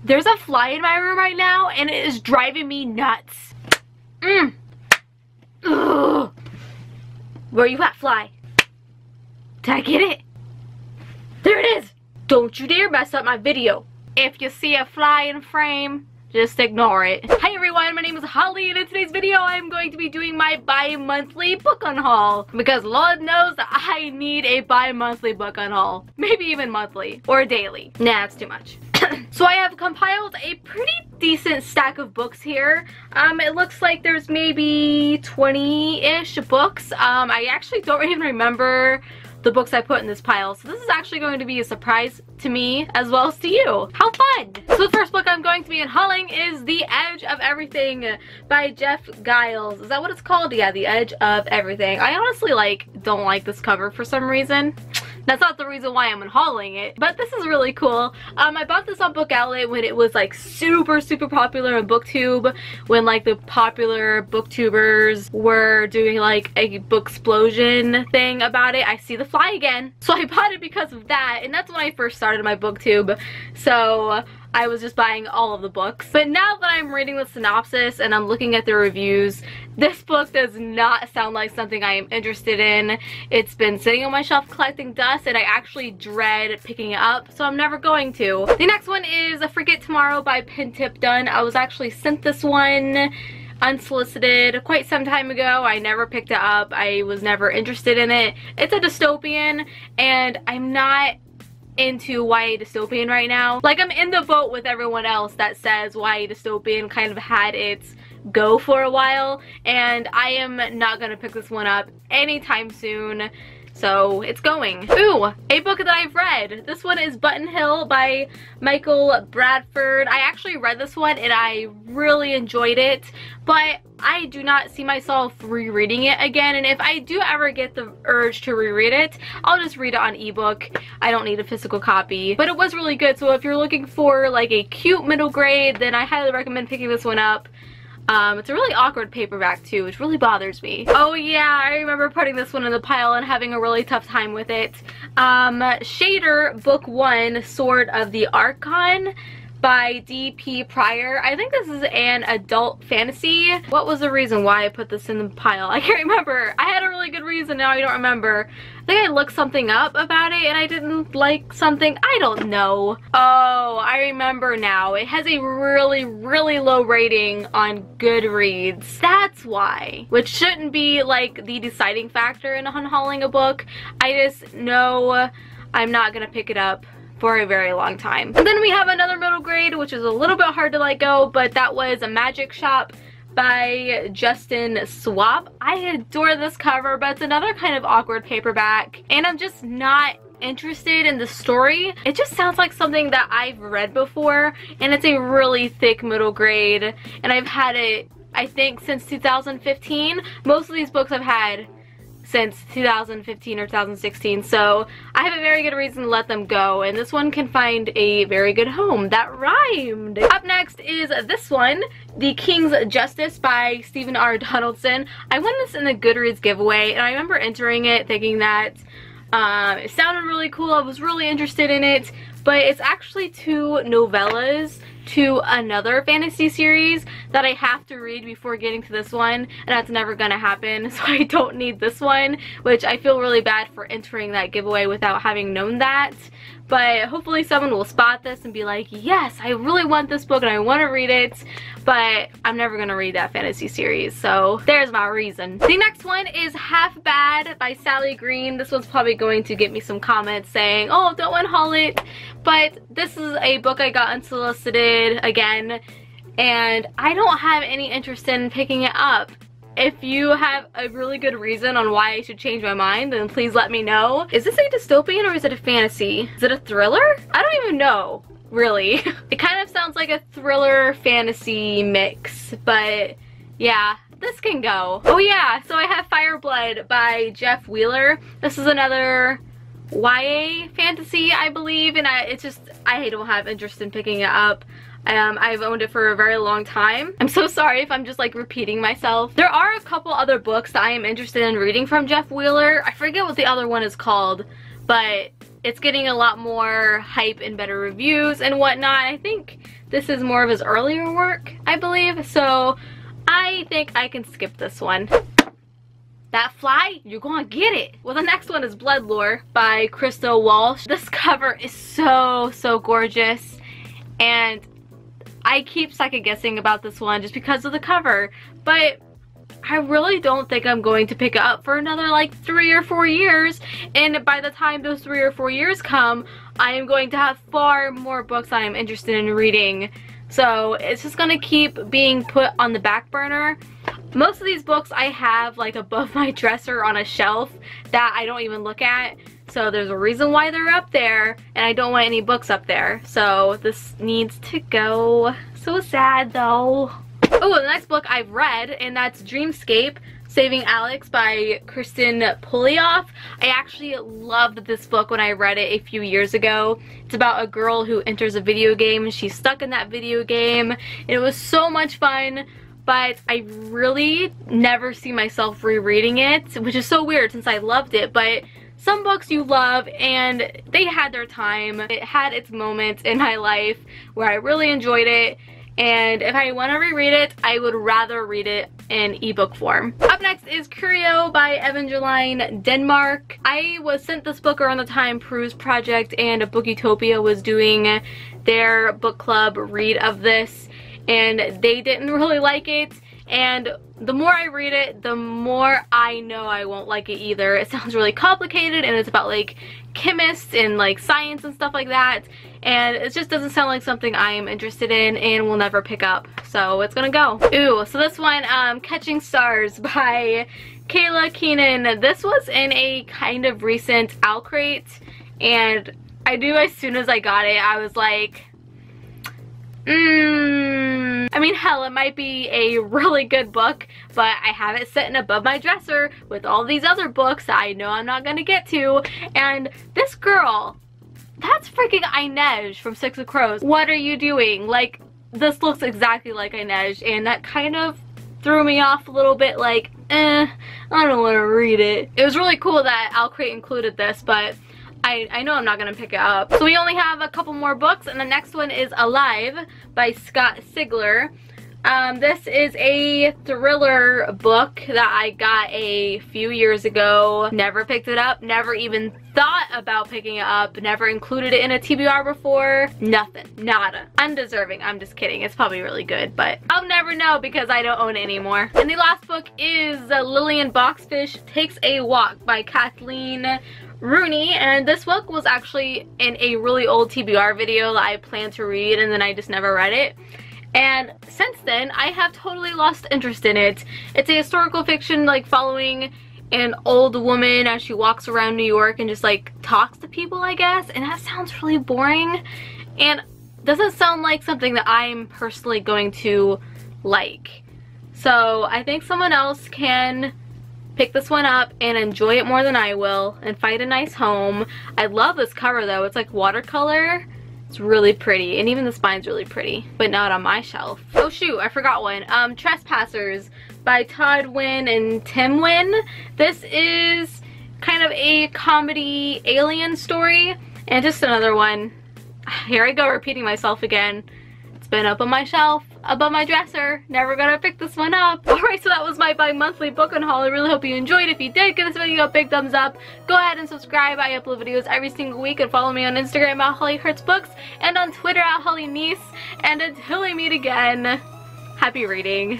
There's a fly in my room right now and it is driving me nuts. Ugh. Where you at, fly? Did I get it? There it is! Don't you dare mess up my video. If you see a fly in frame, just ignore it. Hi everyone, my name is Holly, and in today's video I'm going to be doing my bi-monthly book unhaul. Because Lord knows that I need a bi-monthly book unhaul. Maybe even monthly. Or daily. Nah, it's too much. So I have compiled a pretty decent stack of books here. It looks like there's maybe 20-ish books. I actually don't even remember the books I put in this pile, so this is actually going to be a surprise to me as well as to you. How fun! So the first book I'm going to be unhauling is The Edge of Everything by Jeff Giles. Is that what it's called? Yeah, The Edge of Everything. I honestly don't like this cover for some reason. That's not the reason why I'm unhauling it, but this is really cool. I bought this on Book Outlet when it was like super popular on BookTube, when like the popular booktubers were doing like a book explosion thing about it. I see the fly again. So I bought it because of that, and that's when I first started my BookTube. So I was just buying all of the books. But now that I'm reading the synopsis and I'm looking at the reviews, this book does not sound like something I am interested in. It's been sitting on my shelf collecting dust and I actually dread picking it up, so I'm never going to. The next one is A Forget Tomorrow by Pen Tip Done. I was actually sent this one unsolicited quite some time ago. I never picked it up. I was never interested in it. It's a dystopian and I'm not into YA dystopian right now. Like, I'm in the boat with everyone else that says YA dystopian kind of had its go for a while, and I am not gonna pick this one up anytime soon. So it's going. Ooh, a book that I've read. This one is Button Hill by Michael Bradford. I actually read this one and I really enjoyed it, but I do not see myself rereading it again, and if I do ever get the urge to reread it, I'll just read it on ebook. I don't need a physical copy, but it was really good. So if you're looking for like a cute middle grade, then I highly recommend picking this one up. It's a really awkward paperback too, which really bothers me. Oh yeah, I remember putting this one in the pile and having a really tough time with it. Shader Book 1, Sword of the Archon by D.P. Pryor. I think this is an adult fantasy. What was the reason why I put this in the pile? I can't remember. I had a really good reason, now I don't remember. I think I looked something up about it and I didn't like something. I don't know. Oh, I remember now. It has a really low rating on Goodreads. That's why. Which shouldn't be like the deciding factor in unhauling a book. I just know I'm not gonna pick it up for a very long time. And then we have another middle grade, which is a little bit hard to let go, but that was A Magic Shop by Justin Swap. I adore this cover, but it's another kind of awkward paperback, and I'm just not interested in the story. It just sounds like something that I've read before, and it's a really thick middle grade, and I've had it, I think, since 2015. Most of these books I've had since 2015 or 2016, so I have a very good reason to let them go, and this one can find a very good home. That rhymed! Up next is this one, The King's Justice by Stephen R. Donaldson. I won this in the Goodreads giveaway, and I remember entering it thinking that it sounded really cool. I was really interested in it, but it's actually two novellas to another fantasy series that I have to read before getting to this one, and that's never gonna happen, so I don't need this one, which I feel really bad for entering that giveaway without having known that. But hopefully someone will spot this and be like, yes, I really want this book and I want to read it, but I'm never gonna read that fantasy series, so there's my reason. The next one is Half Bad by Sally Green. This one's probably going to get me some comments saying, oh, don't unhaul it, but this is a book I got unsolicited again, and I don't have any interest in picking it up. If you have a really good reason on why I should change my mind, then please let me know. Is this a dystopian or is it a fantasy? Is it a thriller? I don't even know, really. It kind of sounds like a thriller fantasy mix, but yeah, this can go. Oh yeah, so I have Fireblood by Jeff Wheeler. This is another YA fantasy, I believe, and I don't have interest in picking it up. I've owned it for a very long time. I'm so sorry if I'm just like repeating myself. There are a couple other books that I am interested in reading from Jeff Wheeler. I forget what the other one is called, but it's getting a lot more hype and better reviews and whatnot. I think This is more of his earlier work, I believe, so I think I can skip this one. That fly, you're gonna get it. Well, the next one is Blood Lore by Crystal Walsh. This cover is so gorgeous, and I keep second guessing about this one just because of the cover, but I really don't think I'm going to pick it up for another like 3 or 4 years, and by the time those 3 or 4 years come, I am going to have far more books I am interested in reading. So it's just gonna keep being put on the back burner. Most of these books I have like above my dresser on a shelf that I don't even look at. So there's a reason why they're up there, and I don't want any books up there. So this needs to go. So sad though. Oh, the next book I've read, and that's Dreamscape, Saving Alex by Kristen Polioff. I actually loved this book when I read it a few years ago. It's about a girl who enters a video game and she's stuck in that video game. And it was so much fun, but I really never see myself rereading it, which is so weird since I loved it. But some books you love, and they had their time. It had its moments in my life where I really enjoyed it. And if I want to reread it, I would rather read it in ebook form. Up next is Curio by Evangeline Denmark. I was sent this book around the time Peru's Project and Bookutopia was doing their book club read of this, and they didn't really like it. And the more I read it, the more I know I won't like it either. It sounds really complicated, and it's about like chemists and like science and stuff like that, and it just doesn't sound like something I am interested in and will never pick up, so it's gonna go. Ooh, so this one, Catching Stars by Kayla Keenan. This was in a kind of recent Owl Crate, and I knew as soon as I got it, I was like, I mean, hell, it might be a really good book, but I have it sitting above my dresser with all these other books that I know I'm not gonna get to. And this girl, that's freaking Inez from Six of Crows. What are you doing? Like, this looks exactly like Inez, and that kind of threw me off a little bit, like, I don't want to read it. It was really cool that Owl Crate included this, but I know I'm not going to pick it up. So we only have a couple more books, and the next one is Alive by Scott Sigler. This is a thriller book that I got a few years ago. Never picked it up, never even thought about picking it up, never included it in a TBR before. Nothing, nada. Undeserving, I'm just kidding. It's probably really good, but I'll never know because I don't own it anymore. And the last book is Lillian Boxfish Takes a Walk by Kathleen Rooney, and this book was actually in a really old TBR video that I planned to read, and then I just never read it. And since then, I have totally lost interest in it. It's a historical fiction, like following an old woman as she walks around New York and just like talks to people, I guess. And that sounds really boring and doesn't sound like something that I'm personally going to like. So I think someone else can pick this one up and enjoy it more than I will and find a nice home. I love this cover though. It's like watercolor. It's really pretty, and even the spine's really pretty, but not on my shelf. Oh shoot, I forgot one. Trespassers by Todd Wynn and Tim Wynn. This is kind of a comedy alien story, and just another one. Here I go repeating myself again. It's been up on my shelf, above my dresser. Never gonna pick this one up. Alright, so that was my bi-monthly book haul. I really hope you enjoyed. If you did, give this video a big thumbs up. Go ahead and subscribe. I upload videos every single week, and follow me on Instagram at Holly Hurts Books and on Twitter at Holly Niece. And until I meet again, happy reading.